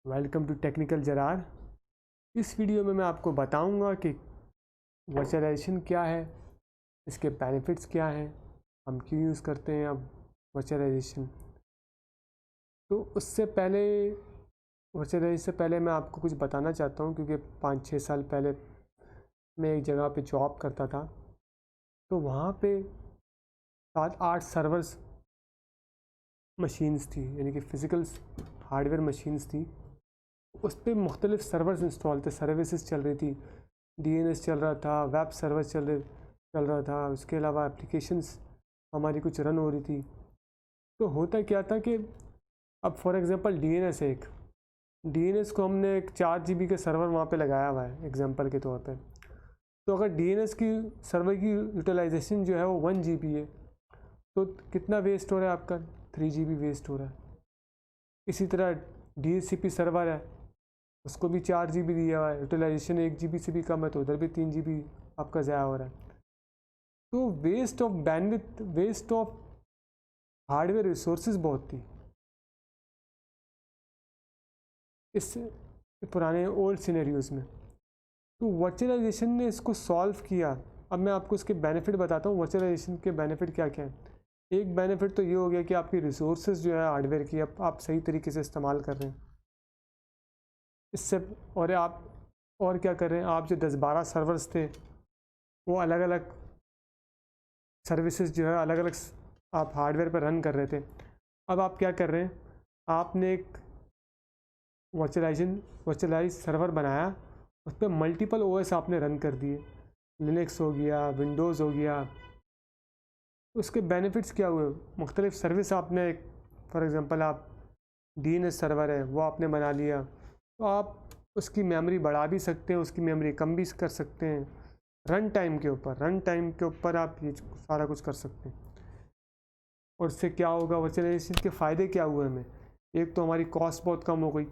Welcome to technical Zarar. इस video में मैं आपको बताऊंगा कि वर्चुअलाइजेशन क्या है, इसके बेनिफिट्स क्या हैं, हम क्यों यूज़ करते हैं अब वर्चुअलाइजेशन। तो उससे पहले वर्चुअलाइजेशन से पहले मैं आपको कुछ बताना चाहता हूं, क्योंकि 5-6 साल पहले मैं एक जगह पे जॉब करता था। तो वहाँ पे 7-8 सर्वर्स मशीन्स थी, यानी कि फ़िज़िकल हार्डवेयर मशीन्स थी। उस पर मुख्तलिफ़ सर्वर्स इंस्टॉल थे, सर्विसेज चल रही थी, डीएनएस चल रहा था, वेब सर्वर चल रहा था, उसके अलावा एप्लीकेशंस हमारी कुछ रन हो रही थी। तो होता क्या था कि अब फॉर एग्जांपल डीएनएस को हमने एक 4 GB का सर्वर वहाँ पे लगाया हुआ है एग्जांपल के तौर पे। तो अगर डीएनएस की सर्वर की यूटिलाइजेशन जो है वो 1 GB है, तो कितना वेस्ट हो रहा है आपका? 3 GB वेस्ट हो रहा है। इसी तरह DHCP सर्वर है, उसको भी 4 GB दिया हुआ है, यूटिलाइजेशन 1 GB से भी कम है, तो उधर भी 3 GB आपका ज़ाया हो रहा है। तो waste of bandwidth, waste of hardware resources बहुत थी इस पुराने ओल्ड सिनेरियोज़ में। तो वर्चुअलाइजेशन ने इसको सॉल्व किया। अब मैं आपको इसके बेनिफिट बताता हूँ, वर्चुअलाइजेशन के बेनिफिट क्या क्या हैं। एक बेनिफिट तो ये हो गया कि आपकी रिसोर्सेज जो है हार्डवेयर की, अब आप सही तरीके से इस्तेमाल कर रहे हैं इससे। और आप और क्या कर रहे हैं, आप जो 10-12 सर्वर्स थे वो अलग अलग सर्विसेज जो है अलग अलग आप हार्डवेयर पर रन कर रहे थे। अब आप क्या कर रहे हैं, आपने एक वर्चुअलाइज सर्वर बनाया, उस पर मल्टीपल ओएस आपने रन कर दिए, लिनक्स हो गया, विंडोज़ हो गया। उसके बेनिफिट्स क्या हुए? मुख्तलिफ सर्विस आपने, फॉर एग्ज़ाम्पल आप डीएनएस सर्वर है वो आपने बना लिया, तो आप उसकी मेमोरी बढ़ा भी सकते हैं, उसकी मेमोरी कम भी कर सकते हैं। रन टाइम के ऊपर आप ये सारा कुछ कर सकते हैं। और इससे क्या होगा, वर्चुअलाइजेशन के फ़ायदे क्या हुए हमें? एक तो हमारी कॉस्ट बहुत कम हो गई।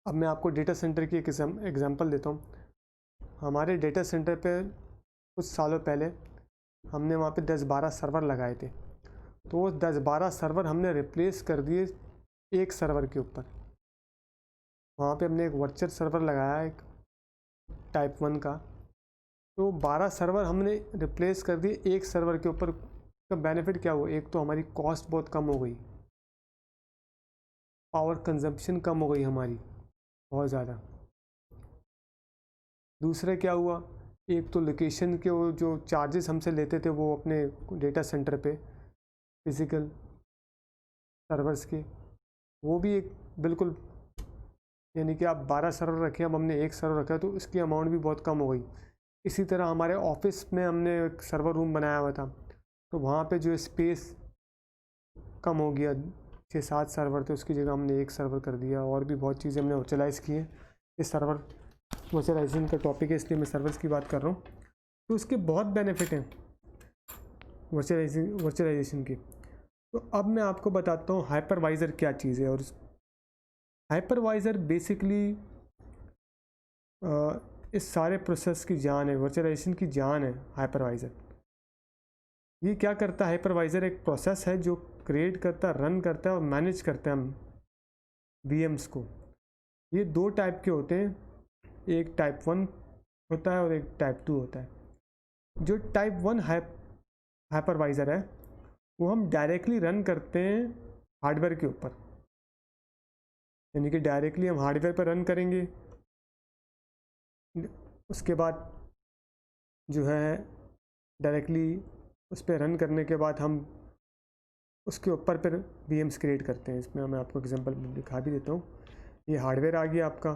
अब मैं आपको डेटा सेंटर की एक एग्जांपल देता हूँ। हमारे डेटा सेंटर पे कुछ सालों पहले हमने वहाँ पे 10-12 सर्वर लगाए थे, तो वो 10-12 सर्वर हमने रिप्लेस कर दिए एक सर्वर के ऊपर। वहाँ पे हमने एक वर्चुअल सर्वर लगाया, एक टाइप 1 का, तो 12 सर्वर हमने रिप्लेस कर दिए एक सर्वर के ऊपर। का बेनिफिट क्या हुआ? एक तो हमारी कॉस्ट बहुत कम हो गई, पावर कंजप्शन कम हो गई हमारी बहुत ज़्यादा। दूसरा क्या हुआ, एक तो लोकेशन के वो जो चार्जेस हमसे लेते थे वो अपने डेटा सेंटर पे फिज़िकल सर्वर्स के, वो भी एक बिल्कुल, यानी कि आप 12 सर्वर रखे, अब हमने एक सर्वर रखा, तो इसकी अमाउंट भी बहुत कम हो गई। इसी तरह हमारे ऑफिस में हमने एक सर्वर रूम बनाया हुआ था, तो वहाँ पे जो स्पेस कम हो गया, 6-7 सर्वर थे उसकी जगह हमने एक सर्वर कर दिया। और भी बहुत चीज़ें हमने वर्चुअलाइज़ की हैं। इस सर्वर वर्चुअलाइजेशन का टॉपिक है इसलिए मैं सर्वर्स की बात कर रहा हूँ। तो उसके बहुत बेनिफिट हैं वर्चुअलाइजेशन के। तो अब मैं आपको बताता हूँ हाइपरवाइज़र क्या चीज़ है। और हाइपरवाइज़र बेसिकली इस सारे प्रोसेस की जान है, वर्चुअलाइजेशन की जान है हाइपरवाइज़र। ये क्या करता है? हाइपरवाइज़र एक प्रोसेस है जो क्रिएट करता है, रन करता है और मैनेज करता है हम VMs को। ये 2 टाइप के होते हैं, एक टाइप 1 होता है और एक टाइप 2 होता है। जो टाइप 1 हाइपरवाइज़र है वो हम डायरेक्टली रन करते हैं हार्डवेयर के ऊपर, यानी कि डायरेक्टली हम हार्डवेयर पर रन करेंगे। उसके बाद जो है डायरेक्टली उस पर रन करने के बाद हम उसके ऊपर फिर VMs क्रिएट करते हैं। इसमें मैं आपको एग्जांपल दिखा भी देता हूँ। ये हार्डवेयर आ गया आपका,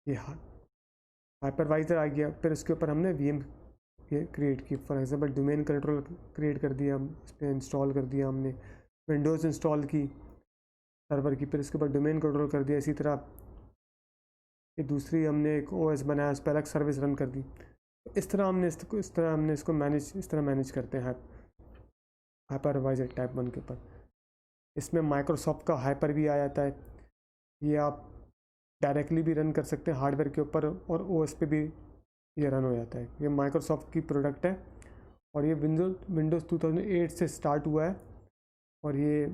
ये हाइपरवाइज़र आ गया, फिर उसके ऊपर हमने VM क्रिएट की। For example domain control create कर दिया, हम उस पर इंस्टॉल कर दिया, हमने विंडोज़ इंस्टॉल की सर्वर की, फिर उसके बाद डोमेन कंट्रोल कर दिया। इसी तरह ये दूसरी हमने एक OS बनाया, उस पर अलग सर्विस रन कर दी। इस तरह हमने इसको मैनेज करते हैं हाइपरवाइज़र टाइप 1 के ऊपर। इसमें माइक्रोसॉफ्ट का हाइपर भी आ जाता है, ये आप डायरेक्टली भी रन कर सकते हैं हार्डवेयर के ऊपर, और OS पे भी ये रन हो जाता है। ये माइक्रोसॉफ्ट की प्रोडक्ट है और ये विंडोज़ 2008 से स्टार्ट हुआ है, और ये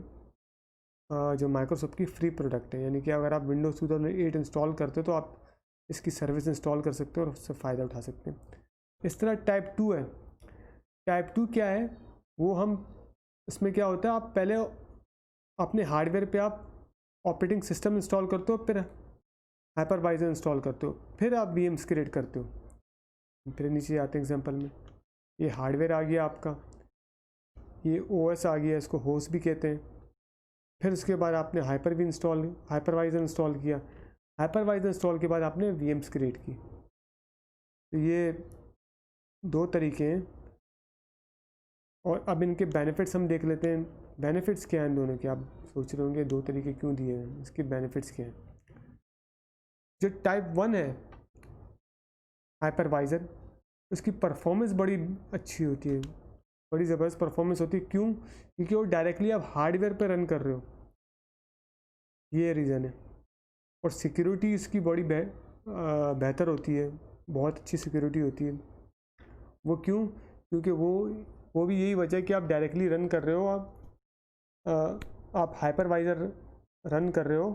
जो माइक्रोसॉफ्ट की फ्री प्रोडक्ट है, यानी कि अगर आप विंडोज़ 2008 इंस्टॉल करते हो तो आप इसकी सर्विस इंस्टॉल कर सकते हो और उससे फ़ायदा उठा सकते हैं। इस तरह टाइप 2 है। टाइप 2 क्या है, वो हम इसमें क्या होता है, आप पहले अपने हार्डवेयर पे आप ऑपरेटिंग सिस्टम इंस्टॉल करते हो, फिर हाइपरवाइजर इंस्टॉल करते हो, फिर आप VMs क्रिएट करते हो। फिर नीचे आते हैं एग्जांपल में, ये हार्डवेयर आ गया आपका, ये OS आ गया, इसको होस्ट भी कहते हैं। फिर उसके बाद आपने हाइपरवाइजर इंस्टॉल किया। हाइपरवाइजर इंस्टॉल के बाद आपने VMs क्रिएट की। तो ये दो तरीके हैं। और अब इनके बेनिफिट्स हम देख लेते हैं। बेनिफिट्स क्या हैं दोनों के? आप सोच रहे होंगे दो तरीके क्यों दिए हैं, इसके बेनिफिट्स क्या हैं। जो टाइप 1 है हाइपरवाइज़र, उसकी परफॉर्मेंस बड़ी अच्छी होती है, बड़ी ज़बरदस्त परफॉर्मेंस होती है। क्यों? क्योंकि वो डायरेक्टली आप हार्डवेयर पर रन कर रहे हो, ये रीज़न है। और सिक्योरिटी इसकी बड़ी बेहतर होती है, बहुत अच्छी सिक्योरिटी होती है। वो क्यों? क्योंकि वो भी यही वजह है कि आप डायरेक्टली रन कर रहे हो, आप हाइपरवाइज़र रन कर रहे हो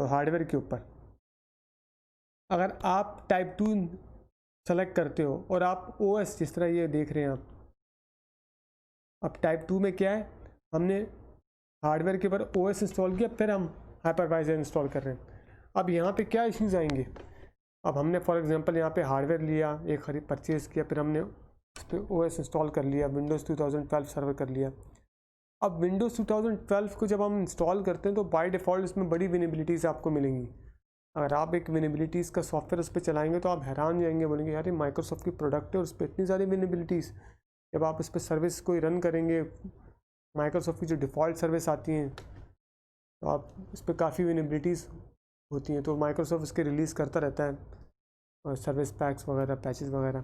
हार्डवेयर के ऊपर। अगर आप टाइप 2 सेलेक्ट करते हो और आप OS, जिस तरह ये देख रहे हैं आप, अब टाइप 2 में क्या है, हमने हार्डवेयर के ऊपर OS इंस्टॉल किया, फिर हम हाइपरवाइज़र इंस्टॉल कर रहे हैं। अब यहाँ पे क्या इश्यूज़ आएंगे? अब हमने फॉर एग्जांपल यहाँ पे हार्डवेयर लिया, एक खरीद परचेज़ किया, फिर हमने उस पर OS इंस्टॉल कर लिया, विंडोज़ 2012 सर्वर कर लिया। अब विंडोज़ 2012 को जब हम इंस्टॉल करते हैं तो बाय डिफ़ॉल्ट उसमें बड़ी विनेबिलिटीज़ आपको मिलेंगी। अगर आप एक विनेबिलिटीज़ का सॉफ्टवेयर उस पर चलाएंगे तो आप हैरान हो जाएंगे, बोलेंगे यार ये माइक्रोसॉफ्ट की प्रोडक्ट है और उस पर इतनी सारी विनेबिलिटीज़। जब आप उस पर सर्विस कोई रन करेंगे, माइक्रोसॉफ्ट की जो डिफ़ॉल्ट सर्विस आती हैं, तो आप उस पर काफ़ी विनेबिलिटीज़ होती हैं। तो माइक्रोसॉफ्ट उसके रिलीज़ करता रहता है और सर्विस पैक्स वगैरह, पैचेस वगैरह,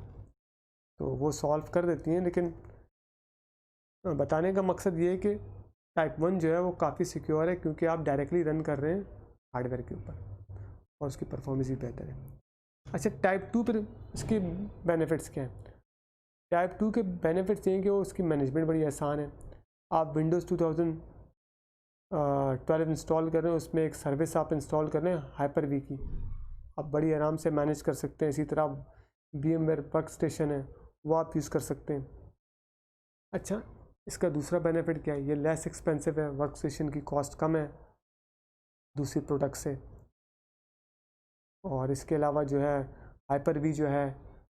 तो वो सॉल्व कर देती हैं। लेकिन बताने का मकसद ये है कि टाइप 1 जो है वो काफ़ी सिक्योर है, क्योंकि आप डायरेक्टली रन कर रहे हैं हार्डवेयर के ऊपर और उसकी परफॉर्मेंस भी बेहतर है। अच्छा, टाइप 2 पर इसके बेनिफिट्स क्या हैं? टाइप 2 के बेनिफिट्स ये हैं कि वो उसकी मैनेजमेंट बड़ी आसान है। आप विंडोज़ 2012 इंस्टॉल कर रहे हैं, उसमें एक सर्विस आप इंस्टॉल कर रहे हैं Hyper-V की, आप बड़ी आराम से मैनेज कर सकते हैं। इसी तरह VMware वर्कस्टेशन है, वो आप यूज़ कर सकते हैं। अच्छा, इसका दूसरा बेनिफिट क्या है? ये लेस एक्सपेंसिव है, वर्कस्टेशन की कॉस्ट कम है दूसरी प्रोडक्ट से। और इसके अलावा जो है Hyper-V जो है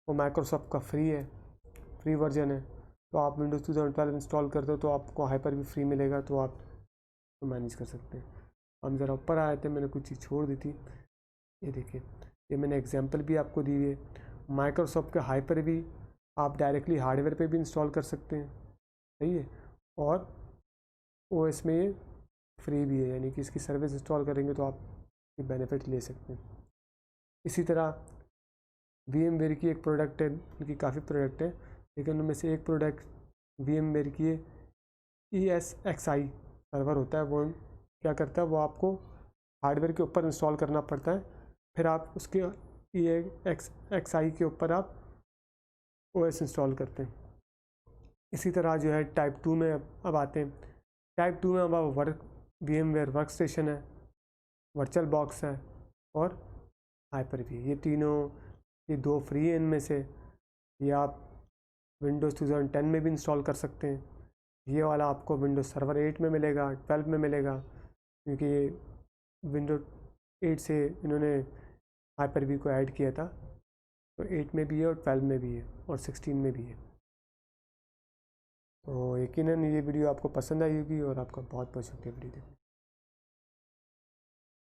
वो माइक्रोसॉफ्ट का फ्री वर्जन है। तो आप विंडोज़ 2012 इंस्टॉल करते हो तो आपको Hyper-V फ्री मिलेगा, तो आप तो मैनेज कर सकते हैं। हम ज़रा ऊपर आए थे, मैंने कुछ चीज़ छोड़ दी थी। ये देखिए, ये मैंने एग्जांपल भी आपको दी है। माइक्रोसॉफ्ट का Hyper-V आप डायरेक्टली हार्डवेयर पे भी इंस्टॉल कर सकते हैं, सही है। और OS में ये फ्री भी है, यानी कि इसकी सर्विस इंस्टॉल करेंगे तो आप ये बेनिफिट ले सकते हैं। इसी तरह VMware की एक प्रोडक्ट है, उनकी काफ़ी प्रोडक्ट है, लेकिन उनमें से एक प्रोडक्ट VMware की है, ESXi सर्वर होता है। वो क्या करता है, वो आपको हार्डवेयर के ऊपर इंस्टॉल करना पड़ता है, फिर आप उसके ESXi के ऊपर आप OS इंस्टॉल करते हैं। इसी तरह जो है टाइप 2 में अब आते हैं। टाइप 2 में अब VMware वर्कस्टेशन है, वर्चुअल बॉक्स है और Hyper-V। ये दो फ्री हैं इनमें से। ये आप विंडोज़ 2010 में भी इंस्टॉल कर सकते हैं। ये वाला आपको विंडोज़ सर्वर 8 में मिलेगा, 12 में मिलेगा, क्योंकि ये विंडोज़ 8 से इन्होंने Hyper-V को ऐड किया था। तो 8 में भी है और 12 में भी है और 16 में भी है। तो यकीनन ये वीडियो आपको पसंद आई होगी और आपका बहुत बहुत शुक्रिया वीडियो देखने।